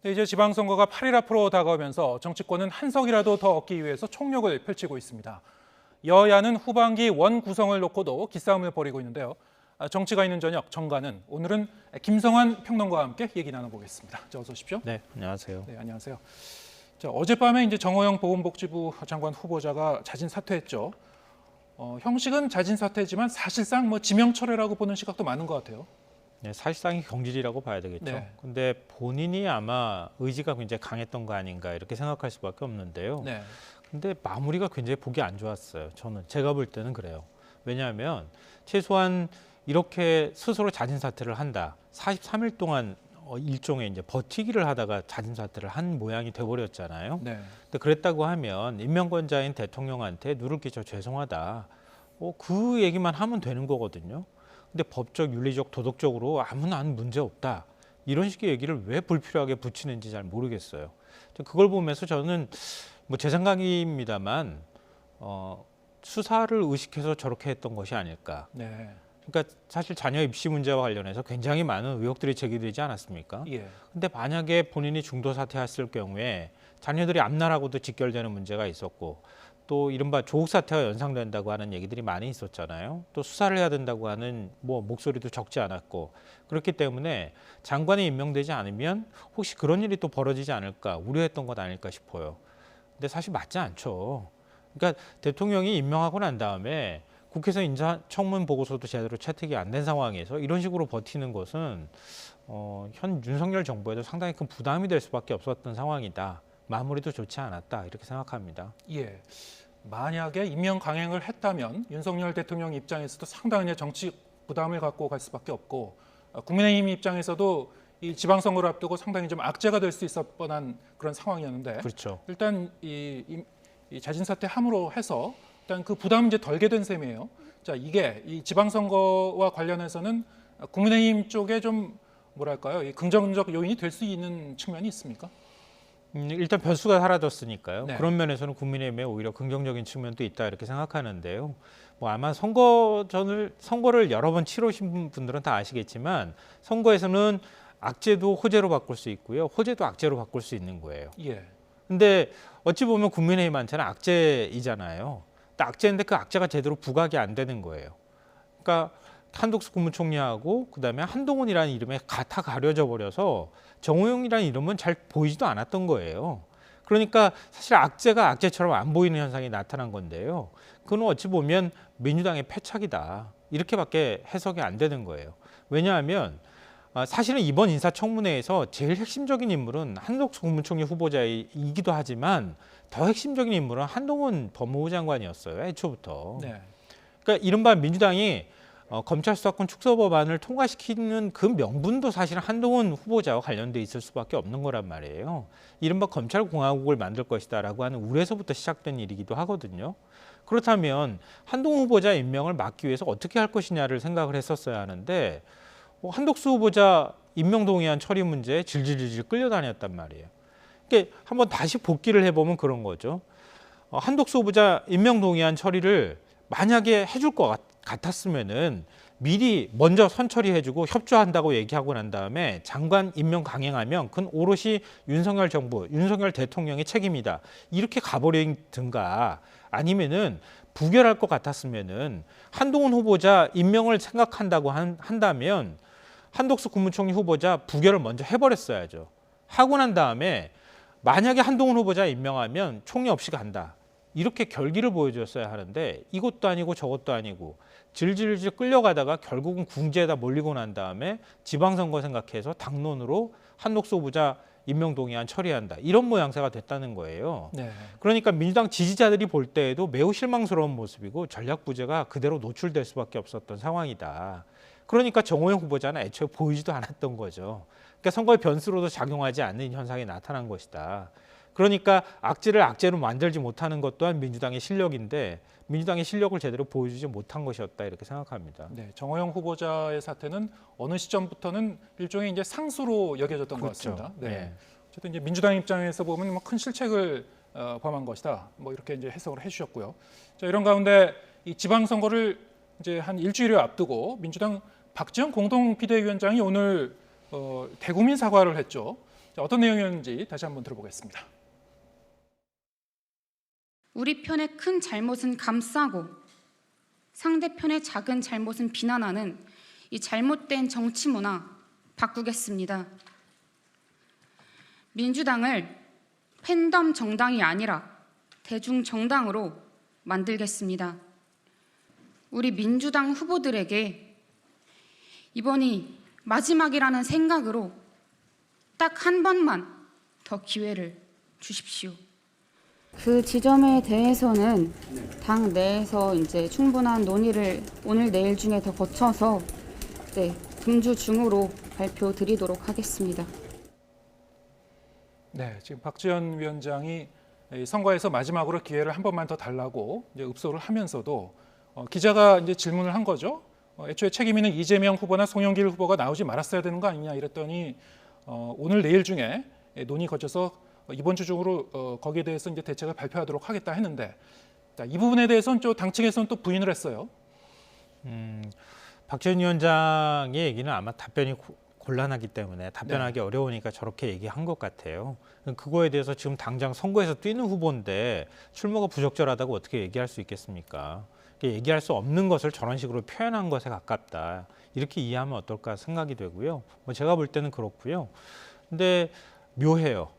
네, 이제 지방선거가 8일 앞으로 다가오면서 정치권은 한 석이라도 더 얻기 위해서 총력을 펼치고 있습니다. 여야는 후반기 원 구성을 놓고도 기싸움을 벌이고 있는데요. 정치가 있는 저녁 정가는 오늘은 김성환 평론가와 함께 얘기 나눠보겠습니다. 어서 오십시오. 네, 안녕하세요. 네, 안녕하세요. 어젯밤에 이제 정호영 보건복지부 장관 후보자가 자진 사퇴했죠. 형식은 자진 사퇴지만 사실상 지명철회라고 보는 시각도 많은 것 같아요. 네, 사실상이 경질이라고 봐야 되겠죠. 네. 근데 본인이 아마 의지가 굉장히 강했던 거 아닌가 이렇게 생각할 수밖에 없는데요. 네. 근데 마무리가 굉장히 보기 안 좋았어요. 제가 볼 때는 그래요. 왜냐하면 최소한 이렇게 스스로 자진 사퇴를 한다. 43일 동안 일종의 이제 버티기를 하다가 자진 사퇴를 한 모양이 돼버렸잖아요. 네. 근데 그랬다고 하면 임명권자인 대통령한테 누를 끼쳐 죄송하다. 그 얘기만 하면 되는 거거든요. 근데 법적, 윤리적, 도덕적으로 아무나 안 문제 없다. 이런 식의 얘기를 왜 불필요하게 붙이는지 잘 모르겠어요. 그걸 보면서 저는 제 생각입니다만 수사를 의식해서 저렇게 했던 것이 아닐까. 네. 그러니까 사실 자녀 입시 문제와 관련해서 굉장히 많은 의혹들이 제기되지 않았습니까? 예. 근데 만약에 본인이 중도 사퇴했을 경우에 자녀들이 앞날하고도 직결되는 문제가 있었고 또 이른바 조국 사태가 연상된다고 하는 얘기들이 많이 있었잖아요. 또 수사를 해야 된다고 하는 목소리도 적지 않았고 그렇기 때문에 장관이 임명되지 않으면 혹시 그런 일이 또 벌어지지 않을까 우려했던 것 아닐까 싶어요. 근데 사실 맞지 않죠. 그러니까 대통령이 임명하고 난 다음에 국회에서 인사청문 보고서도 제대로 채택이 안 된 상황에서 이런 식으로 버티는 것은 현 윤석열 정부에도 상당히 큰 부담이 될 수밖에 없었던 상황이다. 마무리도 좋지 않았다 이렇게 생각합니다. 예. 만약에 임명 강행을 했다면 윤석열 대통령 입장에서도 상당히 정치 부담을 갖고 갈 수밖에 없고 국민의힘 입장에서도 이 지방선거를 앞두고 상당히 좀 악재가 될 수 있을 뻔한 그런 상황이었는데 그렇죠. 일단 이 자진 사퇴함으로 해서 일단 그 부담이 이제 덜게 된 셈이에요. 자, 이게 이 지방선거와 관련해서는 국민의힘 쪽에 좀 뭐랄까요, 이 긍정적 요인이 될 수 있는 측면이 있습니까? 일단 변수가 사라졌으니까요. 네. 그런 면에서는 국민의힘에 오히려 긍정적인 측면도 있다 이렇게 생각하는데요. 아마 선거를 여러 번 치르신 분들은 다 아시겠지만 선거에서는 악재도 호재로 바꿀 수 있고요. 호재도 악재로 바꿀 수 있는 거예요. 예. 근데 어찌 보면 국민의힘한테는 악재이잖아요. 악재인데 그 악재가 제대로 부각이 안 되는 거예요. 그러니까 한독수 국무총리하고 그다음에 한동훈이라는 이름에 다 가려져 버려서 정호영이라는 이름은 잘 보이지도 않았던 거예요. 그러니까 사실 악재가 악재처럼 안 보이는 현상이 나타난 건데요. 그건 어찌 보면 민주당의 패착이다. 이렇게밖에 해석이 안 되는 거예요. 왜냐하면 사실은 이번 인사청문회에서 제일 핵심적인 인물은 한독수 국무총리 후보자이기도 하지만 더 핵심적인 인물은 한동훈 법무부 장관이었어요. 애초부터. 네. 그러니까 이른바 민주당이 검찰 수사권 축소 법안을 통과시키는 그 명분도 사실은 한동훈 후보자와 관련돼 있을 수밖에 없는 거란 말이에요. 이른바 검찰공화국을 만들 것이다라고 하는 우려에서부터 시작된 일이기도 하거든요. 그렇다면 한동훈 후보자 임명을 막기 위해서 어떻게 할 것이냐를 생각을 했었어야 하는데 한독수 후보자 임명 동의안 처리 문제에 질질질질 끌려다녔단 말이에요. 그러니까 한번 다시 복기를 해보면 그런 거죠. 한독수 후보자 임명 동의안 처리를 만약에 해줄 것 같았으면은 미리 먼저 선처리해주고 협조한다고 얘기하고 난 다음에 장관 임명 강행하면 그건 오롯이 윤석열 정부, 윤석열 대통령의 책임이다. 이렇게 가버리든가 아니면은 부결할 것 같았으면은 한동훈 후보자 임명을 생각한다고 한다면 한독수 국무총리 후보자 부결을 먼저 해버렸어야죠. 하고 난 다음에 만약에 한동훈 후보자 임명하면 총리 없이 간다. 이렇게 결기를 보여줬어야 하는데 이것도 아니고 저것도 아니고 질질질 끌려가다가 결국은 궁지에다 몰리고 난 다음에 지방선거 생각해서 당론으로 한독수 후보자 임명 동의안 처리한다. 이런 모양새가 됐다는 거예요. 네. 그러니까 민주당 지지자들이 볼 때에도 매우 실망스러운 모습이고 전략 부재가 그대로 노출될 수밖에 없었던 상황이다. 그러니까 정호영 후보자는 애초에 보이지도 않았던 거죠. 그러니까 선거의 변수로도 작용하지 않는 현상이 나타난 것이다. 그러니까 악재를 악재로 만들지 못하는 것 또한 민주당의 실력인데 민주당의 실력을 제대로 보여주지 못한 것이었다 이렇게 생각합니다. 네, 정호영 후보자의 사태는 어느 시점부터는 일종의 이제 상수로 여겨졌던 그렇죠. 것 같습니다. 네. 네. 어쨌든 이제 민주당 입장에서 보면 큰 실책을 범한 것이다. 이렇게 이제 해석을 해주셨고요. 자, 이런 가운데 이 지방선거를 이제 한 일주일을 앞두고 민주당 박지원 공동 비대위원장이 오늘 대국민 사과를 했죠. 자, 어떤 내용이었는지 다시 한번 들어보겠습니다. 우리 편의 큰 잘못은 감싸고 상대편의 작은 잘못은 비난하는 이 잘못된 정치 문화 바꾸겠습니다. 민주당을 팬덤 정당이 아니라 대중 정당으로 만들겠습니다. 우리 민주당 후보들에게 이번이 마지막이라는 생각으로 딱 한 번만 더 기회를 주십시오. 그 지점에 대해서는 당 내에서 이제 충분한 논의를 오늘 내일 중에 더 거쳐서 금주 중으로 발표드리도록 하겠습니다. 네, 지금 박지원 위원장이 선거에서 마지막으로 기회를 한 번만 더 달라고 이제 읍소를 하면서도 기자가 이제 질문을 한 거죠. 애초에 책임 있는 이재명 후보나 송영길 후보가 나오지 말았어야 되는 거 아니냐 이랬더니 오늘 내일 중에 논의 거쳐서 이번 주 중으로 거기에 대해서 이제 대책을 발표하도록 하겠다 했는데 이 부분에 대해서는 또 당 측에서는 또 부인을 했어요. 박지원 위원장의 얘기는 아마 답변이 곤란하기 때문에 답변하기 어려우니까 저렇게 얘기한 것 같아요. 그거에 대해서 지금 당장 선거에서 뛰는 후보인데 출마가 부적절하다고 어떻게 얘기할 수 있겠습니까? 얘기할 수 없는 것을 저런 식으로 표현한 것에 가깝다. 이렇게 이해하면 어떨까 생각이 되고요. 제가 볼 때는 그렇고요. 근데 묘해요.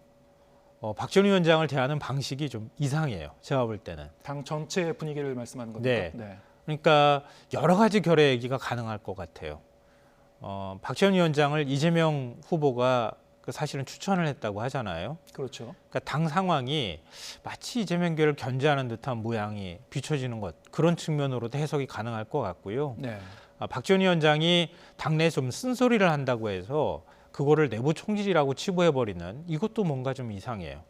박지원 위원장을 대하는 방식이 좀 이상해요. 제가 볼 때는. 당 전체 분위기를 말씀하는 겁니까? 네. 그러니까 여러 가지 결의 얘기가 가능할 것 같아요. 박지원 위원장을 이재명 후보가 사실은 추천을 했다고 하잖아요. 그렇죠. 그러니까 당 상황이 마치 이재명계를 견제하는 듯한 모양이 비춰지는 것 그런 측면으로도 해석이 가능할 것 같고요. 네. 박지원 위원장이 당내에 좀 쓴소리를 한다고 해서 그거를 내부 총질이라고 치부해버리는 이것도 뭔가 좀 이상해요.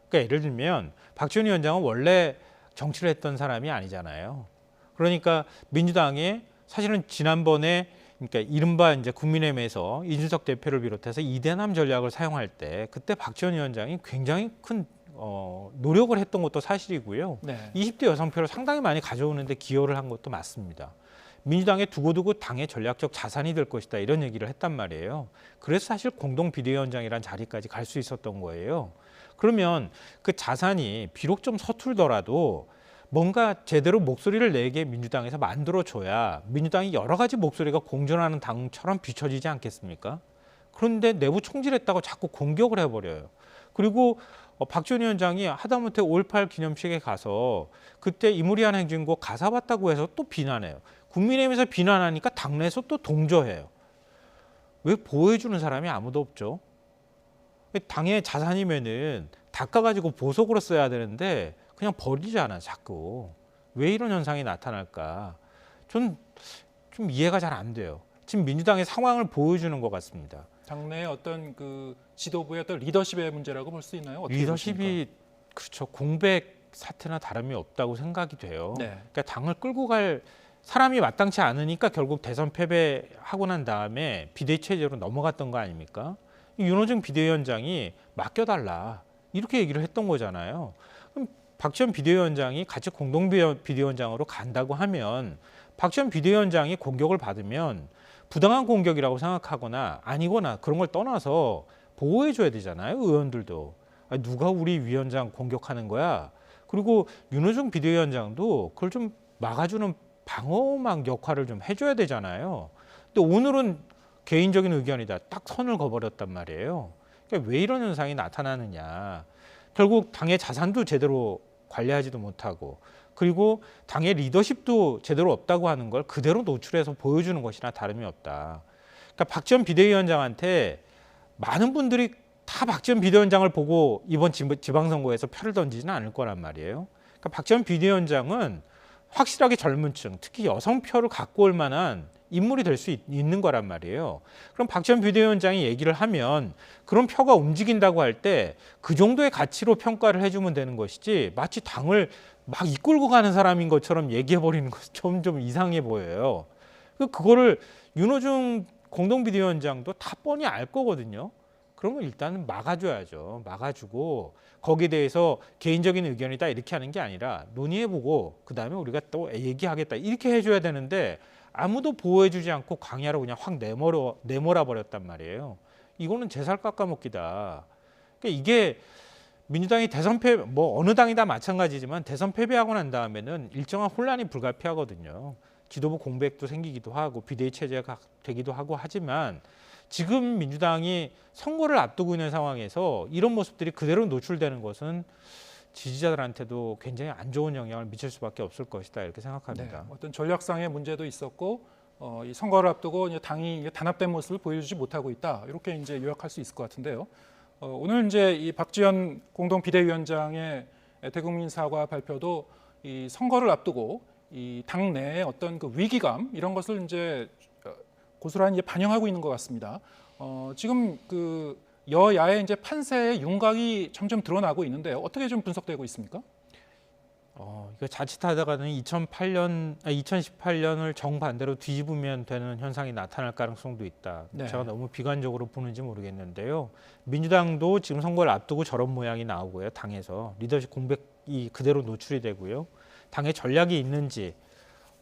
그러니까 예를 들면 박지원 위원장은 원래 정치를 했던 사람이 아니잖아요. 그러니까 민주당에 사실은 지난번에 그러니까 이른바 이제 국민의힘에서 이준석 대표를 비롯해서 이대남 전략을 사용할 때 그때 박지원 위원장이 굉장히 큰 노력을 했던 것도 사실이고요. 네. 20대 여성표를 상당히 많이 가져오는데 기여를 한 것도 맞습니다. 민주당에 두고두고 당의 전략적 자산이 될 것이다 이런 얘기를 했단 말이에요. 그래서 사실 공동 비대위원장이란 자리까지 갈 수 있었던 거예요. 그러면 그 자산이 비록 좀 서툴더라도 뭔가 제대로 목소리를 내게 민주당에서 만들어줘야 민주당이 여러 가지 목소리가 공존하는 당처럼 비춰지지 않겠습니까? 그런데 내부 총질했다고 자꾸 공격을 해버려요. 그리고 박지원 위원장이 하다못해 5.18 기념식에 가서 그때 이무리한 행진곡 가사 봤다고 해서 또 비난해요. 국민의힘에서 비난하니까 당내에서 또 동조해요. 왜 보호해주는 사람이 아무도 없죠? 당의 자산이면은 닦아가지고 보석으로 써야 되는데 그냥 버리잖아 자꾸. 왜 이런 현상이 나타날까? 좀 이해가 잘 안 돼요. 지금 민주당의 상황을 보여주는 것 같습니다. 당내 어떤 그 지도부의 어떤 리더십의 문제라고 볼 수 있나요? 어떻게 리더십이 보십니까? 그렇죠. 공백 사태나 다름이 없다고 생각이 돼요. 네. 그러니까 당을 끌고 갈 사람이 마땅치 않으니까 결국 대선 패배하고 난 다음에 비대위 체제로 넘어갔던 거 아닙니까? 윤호중 비대위원장이 맡겨달라 이렇게 얘기를 했던 거잖아요. 그럼 박지원 비대위원장이 같이 공동 비대위원장으로 간다고 하면 박지원 비대위원장이 공격을 받으면 부당한 공격이라고 생각하거나 아니거나 그런 걸 떠나서 보호해줘야 되잖아요. 의원들도. 아니, 누가 우리 위원장 공격하는 거야? 그리고 윤호중 비대위원장도 그걸 좀 막아주는 방어막 역할을 좀 해줘야 되잖아요. 근데 오늘은 개인적인 의견이다. 딱 선을 그어버렸단 말이에요. 그러니까 왜 이런 현상이 나타나느냐. 결국 당의 자산도 제대로 관리하지도 못하고 그리고 당의 리더십도 제대로 없다고 하는 걸 그대로 노출해서 보여주는 것이나 다름이 없다. 그러니까 박지원 비대위원장한테 많은 분들이 다 박지원 비대위원장을 보고 이번 지방선거에서 표를 던지지는 않을 거란 말이에요. 그러니까 박지원 비대위원장은 확실하게 젊은 층, 특히 여성표를 갖고 올 만한 인물이 될 수 있는 거란 말이에요. 그럼 박지원 비대위원장이 얘기를 하면 그런 표가 움직인다고 할 때 그 정도의 가치로 평가를 해주면 되는 것이지 마치 당을 막 이끌고 가는 사람인 것처럼 얘기해버리는 것이 좀 이상해 보여요. 그거를 윤호중 공동비대위원장도 다 뻔히 알 거거든요. 그러면 일단은 막아줘야죠. 막아주고 거기에 대해서 개인적인 의견이다 이렇게 하는 게 아니라 논의해보고 그다음에 우리가 또 얘기하겠다 이렇게 해줘야 되는데 아무도 보호해주지 않고 광야로 그냥 확 내몰아 버렸단 말이에요. 이거는 제 살 깎아먹기다. 그러니까 이게 민주당이 대선 패배, 뭐 어느 당이 다 마찬가지지만 대선 패배하고 난 다음에는 일정한 혼란이 불가피하거든요. 지도부 공백도 생기기도 하고 비대위 체제가 되기도 하고 하지만 지금 민주당이 선거를 앞두고 있는 상황에서 이런 모습들이 그대로 노출되는 것은 지지자들한테도 굉장히 안 좋은 영향을 미칠 수밖에 없을 것이다 이렇게 생각합니다. 네, 어떤 전략상의 문제도 있었고 이 선거를 앞두고 이제 당이 이제 단합된 모습을 보여주지 못하고 있다 이렇게 이제 요약할 수 있을 것 같은데요. 오늘 이제 이 박지원 공동 비대위원장의 대국민 사과 발표도 이 선거를 앞두고 이 당 내의 어떤 그 위기감 이런 것을 이제 고스란히 이제 반영하고 있는 것 같습니다. 지금 그 여야의 이제 판세의 윤곽이 점점 드러나고 있는데요. 어떻게 좀 분석되고 있습니까? 이거 자칫하다가는 2018년을 정반대로 뒤집으면 되는 현상이 나타날 가능성도 있다. 네. 제가 너무 비관적으로 보는지 모르겠는데요. 민주당도 지금 선거를 앞두고 저런 모양이 나오고요. 당에서 리더십 공백이 그대로 노출이 되고요. 당의 전략이 있는지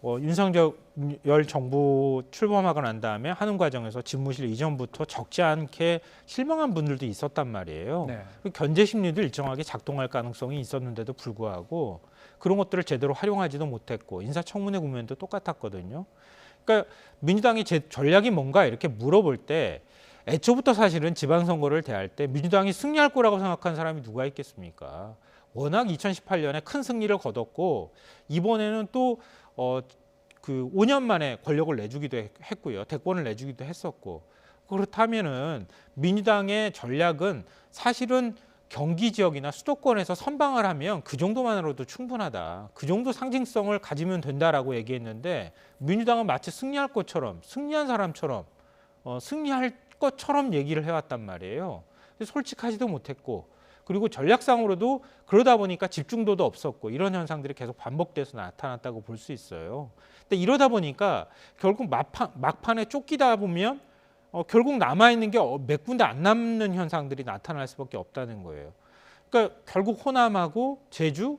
윤석열 정부 출범하고 난 다음에 하는 과정에서 집무실 이전부터 적지 않게 실망한 분들도 있었단 말이에요. 네. 견제 심리도 일정하게 작동할 가능성이 있었는데도 불구하고 그런 것들을 제대로 활용하지도 못했고 인사청문회 국면도 똑같았거든요. 그러니까 민주당이 제 전략이 뭔가 이렇게 물어볼 때 애초부터 사실은 지방선거를 대할 때 민주당이 승리할 거라고 생각한 사람이 누가 있겠습니까? 워낙 2018년에 큰 승리를 거뒀고 이번에는 또 그 5년 만에 권력을 내주기도 했고요. 대권을 내주기도 했었고 그렇다면은 민주당의 전략은 사실은 경기 지역이나 수도권에서 선방을 하면 그 정도만으로도 충분하다. 그 정도 상징성을 가지면 된다라고 얘기했는데 민주당은 마치 승리할 것처럼 승리한 사람처럼 승리할 것처럼 얘기를 해왔단 말이에요. 솔직하지도 못했고 그리고 전략상으로도 그러다 보니까 집중도도 없었고 이런 현상들이 계속 반복돼서 나타났다고 볼 수 있어요. 근데 이러다 보니까 결국 막판에 쫓기다 보면 결국 남아있는 게 몇 군데 안 남는 현상들이 나타날 수밖에 없다는 거예요. 그러니까 결국 호남하고 제주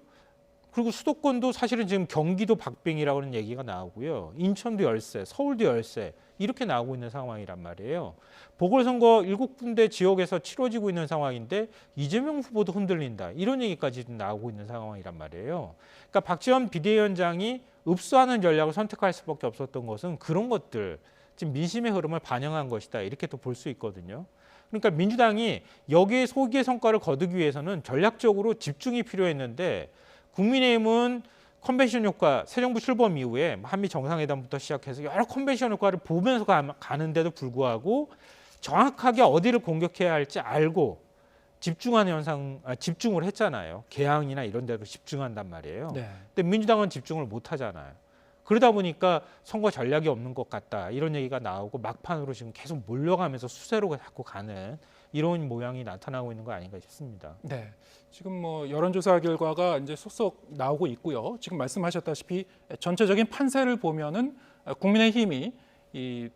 그리고 수도권도 사실은 지금 경기도 박빙이라고 하는 얘기가 나오고요. 인천도 열세, 서울도 열세 이렇게 나오고 있는 상황이란 말이에요. 보궐선거 7군데 지역에서 치러지고 있는 상황인데 이재명 후보도 흔들린다. 이런 얘기까지 나오고 있는 상황이란 말이에요. 그러니까 박지원 비대위원장이 읍수하는 전략을 선택할 수밖에 없었던 것은 그런 것들, 지금 민심의 흐름을 반영한 것이다. 이렇게 또 볼 수 있거든요. 그러니까 민주당이 여기에 소기의 성과를 거두기 위해서는 전략적으로 집중이 필요했는데 국민의힘은 컨벤션 효과, 새 정부 출범 이후에 한미 정상회담부터 시작해서 여러 컨벤션 효과를 보면서 가는데도 불구하고 정확하게 어디를 공격해야 할지 알고 집중하는 집중을 했잖아요. 개항이나 이런 데로 집중한단 말이에요. 네. 근데 민주당은 집중을 못 하잖아요. 그러다 보니까 선거 전략이 없는 것 같다. 이런 얘기가 나오고 막판으로 지금 계속 몰려가면서 수세로 자꾸 가는 이런 모양이 나타나고 있는 거 아닌가 싶습니다. 네. 지금 뭐 여론조사 결과가 이제 속속 나오고 있고요. 지금 말씀하셨다시피 전체적인 판세를 보면은 국민의힘이 이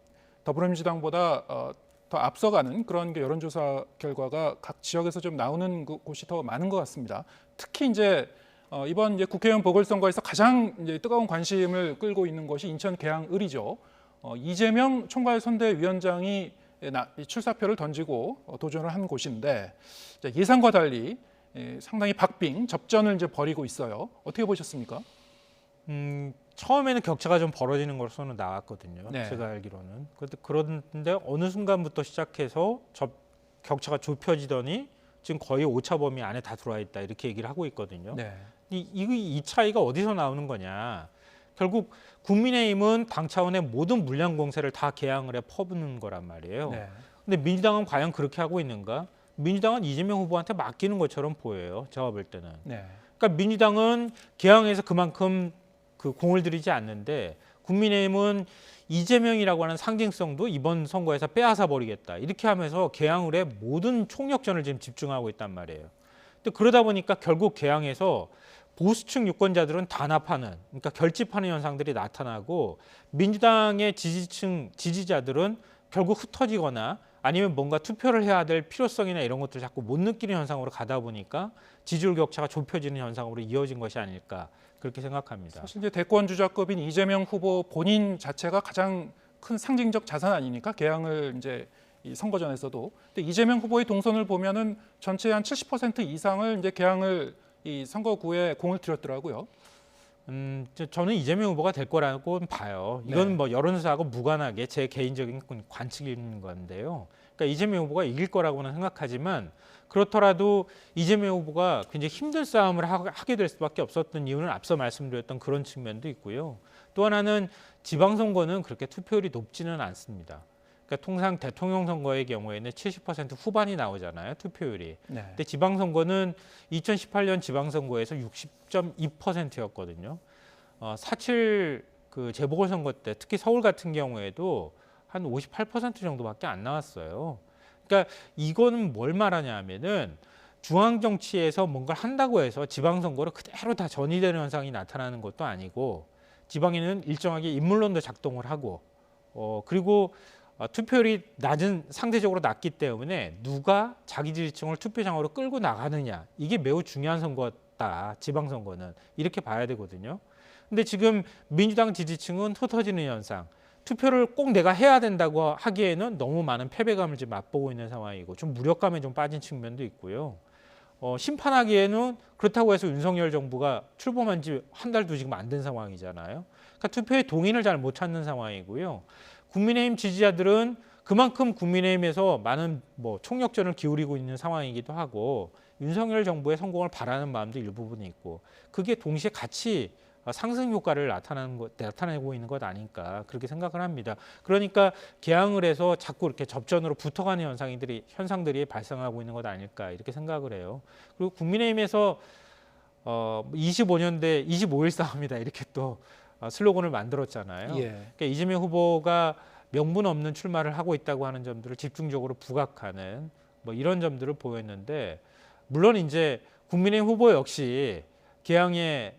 더불어민주당보다 더 앞서가는 그런 게 여론조사 결과가 각 지역에서 좀 나오는 곳이 더 많은 것 같습니다. 특히 이제 이번 이제 국회의원 보궐선거에서 가장 이제 뜨거운 관심을 끌고 있는 것이 인천 계양을이죠. 이재명 총괄선대위원장이 출사표를 던지고 도전을 한 곳인데 예상과 달리 상당히 박빙 접전을 이제 벌이고 있어요. 어떻게 보셨습니까? 처음에는 격차가 좀 벌어지는 것으로는 나왔거든요. 네. 제가 알기로는. 그런데 어느 순간부터 시작해서 격차가 좁혀지더니 지금 거의 오차 범위 안에 다 들어와 있다 이렇게 얘기를 하고 있거든요. 네. 이 차이가 어디서 나오는 거냐? 결국 국민의힘은 당 차원의 모든 물량 공세를 다 개항을 해 퍼붓는 거란 말이에요. 네. 근데 민주당은 과연 그렇게 하고 있는가? 민주당은 이재명 후보한테 맡기는 것처럼 보여요. 제가 볼 때는. 네. 그러니까 민주당은 개항에서 그만큼 그 공을 들이지 않는데 국민의힘은 이재명이라고 하는 상징성도 이번 선거에서 빼앗아 버리겠다. 이렇게 하면서 개항을 해 모든 총력전을 지금 집중하고 있단 말이에요. 근데 그러다 보니까 결국 개항에서 보수층 유권자들은 단합하는, 그러니까 결집하는 현상들이 나타나고 민주당의 지지자들은 결국 흩어지거나 아니면 뭔가 투표를 해야 될 필요성이나 이런 것들을 자꾸 못 느끼는 현상으로 가다 보니까 지지율 격차가 좁혀지는 현상으로 이어진 것이 아닐까 그렇게 생각합니다. 사실 이제 대권 주자급인 이재명 후보 본인 자체가 가장 큰 상징적 자산 아닙니까? 개항을 이제 이 선거전에서도. 근데 이재명 후보의 동선을 보면은 전체 한 70% 이상을 이제 개항을 이 선거구에 공을 들였더라고요. 저는 이재명 후보가 될 거라고 봐요. 이건 네. 뭐 여론조사하고 무관하게 제 개인적인 관측인 건데요. 그러니까 이재명 후보가 이길 거라고는 생각하지만 그렇더라도 이재명 후보가 굉장히 힘든 싸움을 하게 될 수밖에 없었던 이유는 앞서 말씀드렸던 그런 측면도 있고요. 또 하나는 지방선거는 그렇게 투표율이 높지는 않습니다. 그러니까 통상 대통령 선거의 경우에는 70% 후반이 나오잖아요, 투표율이. 네. 근데 지방선거는 2018년 지방선거에서 60.2%였거든요. 4.7 그 재보궐선거 때 특히 서울 같은 경우에도 한 58% 정도밖에 안 나왔어요. 그러니까 이거는 뭘 말하냐면은 중앙 정치에서 뭔가를 한다고 해서 지방선거로 그대로 다 전이되는 현상이 나타나는 것도 아니고 지방에는 일정하게 인물론도 작동을 하고 그리고 투표율이 상대적으로 낮기 때문에 누가 자기 지지층을 투표장으로 끌고 나가느냐 이게 매우 중요한 선거다. 지방선거는 이렇게 봐야 되거든요. 근데 지금 민주당 지지층은 흩어지는 현상. 투표를 꼭 내가 해야 된다고 하기에는 너무 많은 패배감을 지금 맛보고 있는 상황이고 좀 무력감에 좀 빠진 측면도 있고요. 심판하기에는 그렇다고 해서 윤석열 정부가 출범한 지 한 달도 지금 안 된 상황이잖아요. 그러니까 투표의 동의를 잘 못 찾는 상황이고요. 국민의힘 지지자들은 그만큼 국민의힘에서 많은 총력전을 기울이고 있는 상황이기도 하고 윤석열 정부의 성공을 바라는 마음도 일부분이 있고 그게 동시에 같이 상승 효과를 나타내고 있는 것 아닐까 그렇게 생각을 합니다. 그러니까 개항을 해서 자꾸 이렇게 접전으로 붙어가는 현상들이 발생하고 있는 것 아닐까 이렇게 생각을 해요. 그리고 국민의힘에서 25년대 25일 싸움이다 이렇게 또 슬로건을 만들었잖아요. 예. 그러니까 이재명 후보가 명분 없는 출마를 하고 있다고 하는 점들을 집중적으로 부각하는 이런 점들을 보였는데 물론 이제 국민의힘 후보 역시 개항에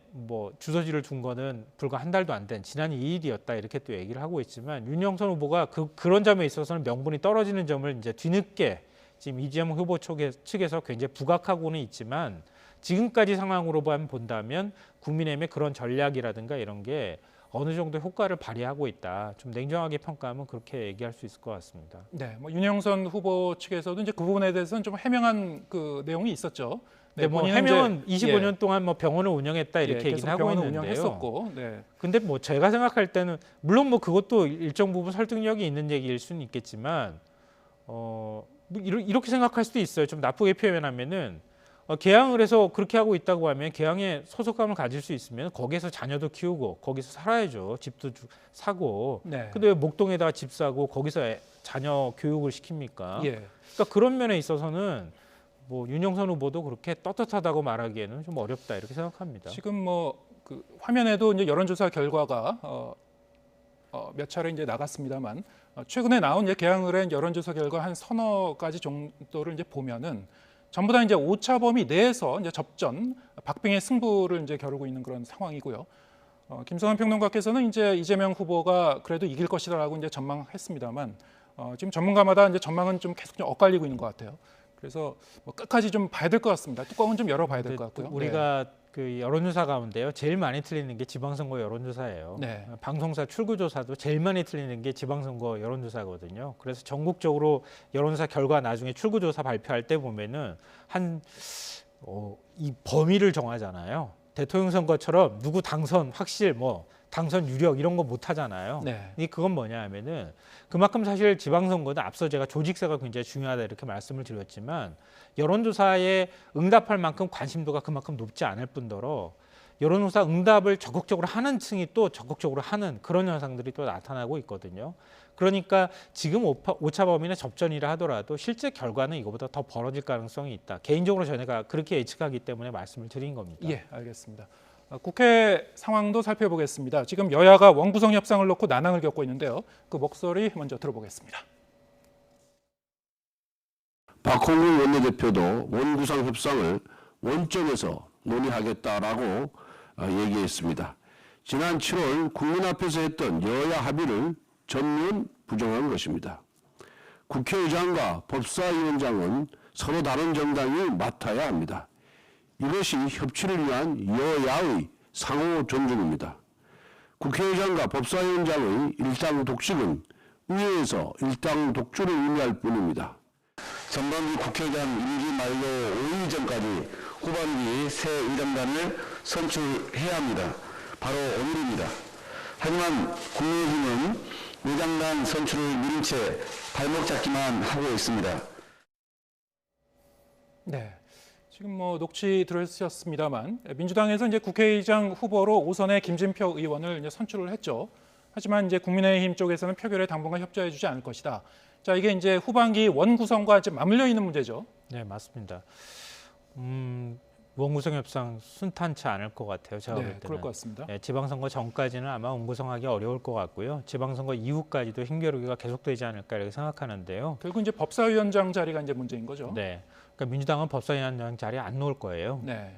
주소지를 둔 거는 불과 한 달도 안 된 지난 2일이었다 이렇게 또 얘기를 하고 있지만 윤영선 후보가 그런 점에 있어서는 명분이 떨어지는 점을 이제 뒤늦게 지금 이재명 후보 측에서 굉장히 부각하고는 있지만 지금까지 상황으로 본다면 국민의힘의 그런 전략이라든가 이런 게 어느 정도 효과를 발휘하고 있다. 좀 냉정하게 평가하면 그렇게 얘기할 수 있을 것 같습니다. 네, 윤영선 후보 측에서도 이제 그 부분에 대해서는 좀 해명한 그 내용이 있었죠. 네, 본인은 해명은 이제, 25년 동안 병원을 운영했다 이렇게 얘기는 계속 하고 병원을 있는데요. 운영했었고, 네. 근데 제가 생각할 때는 물론 그것도 일정 부분 설득력이 있는 얘기일 수는 있겠지만 이렇게 생각할 수도 있어요. 좀 나쁘게 표현하면은 개항을 해서 그렇게 하고 있다고 하면 개항에 소속감을 가질 수 있으면 거기에서 자녀도 키우고 거기서 살아야죠. 집도 사고. 네. 근데 왜 목동에다가 집 사고 거기서 자녀 교육을 시킵니까? 예. 그러니까 그런 면에 있어서는 윤영선 후보도 그렇게 떳떳하다고 말하기에는 좀 어렵다 이렇게 생각합니다. 지금 그 화면에도 이제 여론조사 결과가 몇 차례 이제 나갔습니다만 최근에 나온 이제 개항을 한 여론조사 결과 한 서너 가지 정도를 이제 보면은 전부 다 이제 오차 범위 내에서 이제 접전, 박빙의 승부를 이제 겨루고 있는 그런 상황이고요. 김성환 평론가께서는 이제 이재명 후보가 그래도 이길 것이라고 이제 전망했습니다만 지금 전문가마다 이제 전망은 좀 계속 좀 엇갈리고 있는 것 같아요. 그래서 끝까지 좀 봐야 될 것 같습니다. 뚜껑은 좀 열어봐야 될 것 같고요. 우리가 그 여론조사 가운데요 제일 많이 틀리는 게 지방선거 여론조사예요. 네. 방송사 출구조사도 제일 많이 틀리는 게 지방선거 여론조사거든요. 그래서 전국적으로 여론조사 결과 나중에 출구조사 발표할 때 보면은 이 범위를 정하잖아요. 대통령 선거처럼 누구 당선 확실 당선 유력 이런 거 못 하잖아요. 네. 그건 뭐냐 하면은 그만큼 사실 지방선거는 앞서 제가 조직세가 굉장히 중요하다 이렇게 말씀을 드렸지만 여론조사에 응답할 만큼 관심도가 그만큼 높지 않을 뿐더러 여론조사 응답을 적극적으로 하는 층이 또 적극적으로 하는 그런 현상들이 또 나타나고 있거든요. 그러니까 지금 오차 범위나 접전이라 하더라도 실제 결과는 이거보다 더 벌어질 가능성이 있다. 개인적으로 저희가 그렇게 예측하기 때문에 말씀을 드린 겁니다. 예, 알겠습니다. 국회 상황도 살펴보겠습니다. 지금 여야가 원구성 협상을 놓고 난항을 겪고 있는데요. 그 목소리 먼저 들어보겠습니다. 박홍근 원내대표도 원구성 협상을 원점에서 논의하겠다라고 얘기했습니다. 지난 7월 국민 앞에서 했던 여야 합의를 전면 부정한 것입니다. 국회의장과 법사위원장은 서로 다른 정당이 맡아야 합니다. 이것이 협치를 위한 여야의 상호 존중입니다. 국회의장과 법사위원장의 일당 독식은 의회에서 일당 독주를 의미할 뿐입니다. 전반기 국회의장 임기 만료 5일 전까지 후반기 새 의장단을 선출해야 합니다. 바로 오늘입니다. 하지만 국민의힘은 의장단 선출을 미룬 채 발목 잡기만 하고 있습니다. 네. 지금 뭐 녹취 들으셨습니다만 민주당에서 이제 국회의장 후보로 오선의 김진표 의원을 이제 선출을 했죠. 하지만 이제 국민의힘 쪽에서는 표결에 당분간 협조해주지 않을 것이다. 자, 이게 이제 후반기 원 구성과 이제 맞물려 있는 문제죠. 네, 맞습니다. 원구성 협상 순탄치 않을 것 같아요. 제가 볼 네, 때는. 그럴 것 같습니다. 네, 지방선거 전까지는 아마 원구성하기 어려울 것 같고요. 지방선거 이후까지도 힘겨루기가 계속되지 않을까 이렇게 생각하는데요. 결국 이제 법사위원장 자리가 이제 문제인 거죠. 네, 그러니까 민주당은 법사위원장 자리에 안 놓을 거예요. 네.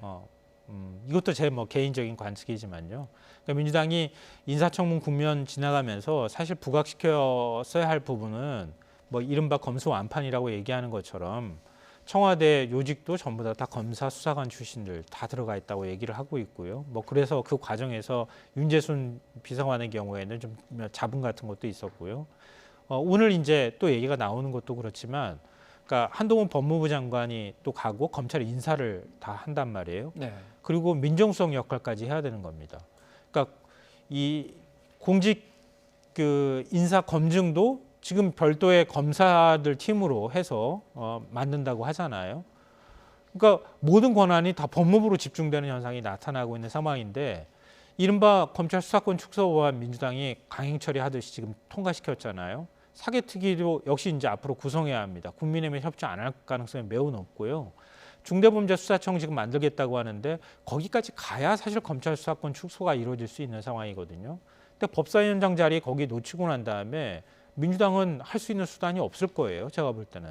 이것도 제 뭐 개인적인 관측이지만요. 그러니까 민주당이 인사청문 국면 지나가면서 사실 부각시켰어야 할 부분은 뭐 이른바 검수 완판이라고 얘기하는 것처럼 청와대 요직도 전부 다 검사 수사관 출신들 다 들어가 있다고 얘기를 하고 있고요. 뭐 그래서 그 과정에서 윤재순 비서관의 경우에는 좀 잡음 같은 것도 있었고요. 오늘 이제 또 얘기가 나오는 것도 그렇지만, 그러니까 한동훈 법무부 장관이 또 가고 검찰 인사를 다 한단 말이에요. 네. 그리고 민정수석 역할까지 해야 되는 겁니다. 그러니까 이 공직 그 인사 검증도 지금 별도의 검사들 팀으로 해서 만든다고 하잖아요. 그러니까 모든 권한이 다 법무부로 집중되는 현상이 나타나고 있는 상황인데, 이른바 검찰 수사권 축소법안 민주당이 강행 처리하듯이 지금 통과시켰잖아요. 사개특위도 역시 이제 앞으로 구성해야 합니다. 국민의힘에 협조 안 할 가능성이 매우 높고요. 중대범죄수사청 지금 만들겠다고 하는데 거기까지 가야 사실 검찰 수사권 축소가 이루어질 수 있는 상황이거든요. 근데 법사위원장 자리 거기 놓치고 난 다음에 민주당은 할 수 있는 수단이 없을 거예요. 제가 볼 때는.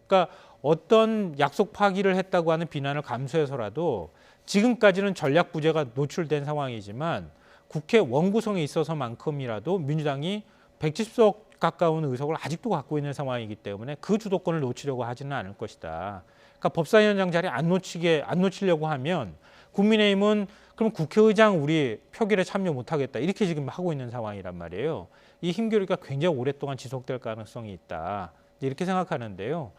그러니까 어떤 약속 파기를 했다고 하는 비난을 감수해서라도 지금까지는 전략 부재가 노출된 상황이지만 국회 원구성에 있어서만큼이라도 민주당이 170석 가까운 의석을 아직도 갖고 있는 상황이기 때문에 그 주도권을 놓치려고 하지는 않을 것이다. 그러니까 법사위원장 자리 안 놓치려고 하면 국민의힘은 그럼 국회의장 우리 표결에 참여 못하겠다 이렇게 지금 하고 있는 상황이란 말이에요. 이 힘겨루기가 굉장히 오랫동안 지속될 가능성이 있다. 이렇게 생각하는데요.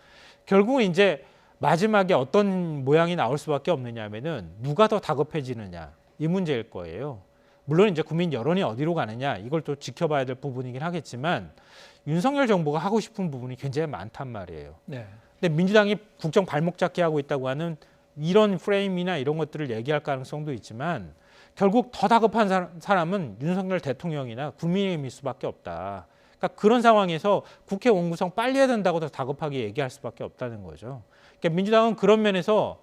결국은 이제 마지막에 어떤 모양이 나올 수밖에 없느냐면은 누가 더 다급해지느냐 이 문제일 거예요. 물론 이제 국민 여론이 어디로 가느냐 이걸 또 지켜봐야 될 부분이긴 하겠지만 윤석열 정부가 하고 싶은 부분이 굉장히 많단 말이에요. 네. 근데 민주당이 국정 발목 잡기 하고 있다고 하는 이런 프레임이나 이런 것들을 얘기할 가능성도 있지만 결국 더 다급한 사람은 윤석열 대통령이나 국민의힘일 수밖에 없다. 그러니까 그런 상황에서 국회 원구성 빨리 해야 된다고 더 다급하게 얘기할 수밖에 없다는 거죠. 그러니까 민주당은 그런 면에서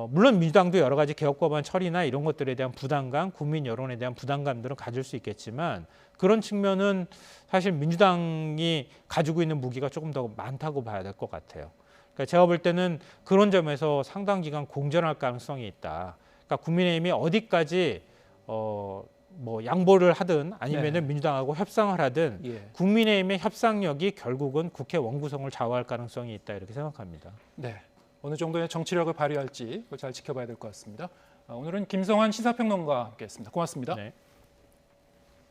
물론 민주당도 여러 가지 개혁 법안 처리나 이런 것들에 대한 부담감, 국민 여론에 대한 부담감들은 가질 수 있겠지만 그런 측면은 사실 민주당이 가지고 있는 무기가 조금 더 많다고 봐야 될 것 같아요. 그러니까 제가 볼 때는 그런 점에서 상당 기간 공전할 가능성이 있다. 그러니까 국민의힘이 어디까지 뭐 양보를 하든 아니면은 네. 민주당하고 협상을 하든 예. 국민의힘의 협상력이 결국은 국회 원구성을 좌우할 가능성이 있다 이렇게 생각합니다. 네. 어느 정도의 정치력을 발휘할지 그걸 잘 지켜봐야 될 것 같습니다. 오늘은 김성환 시사평론가와 함께했습니다. 고맙습니다. 네.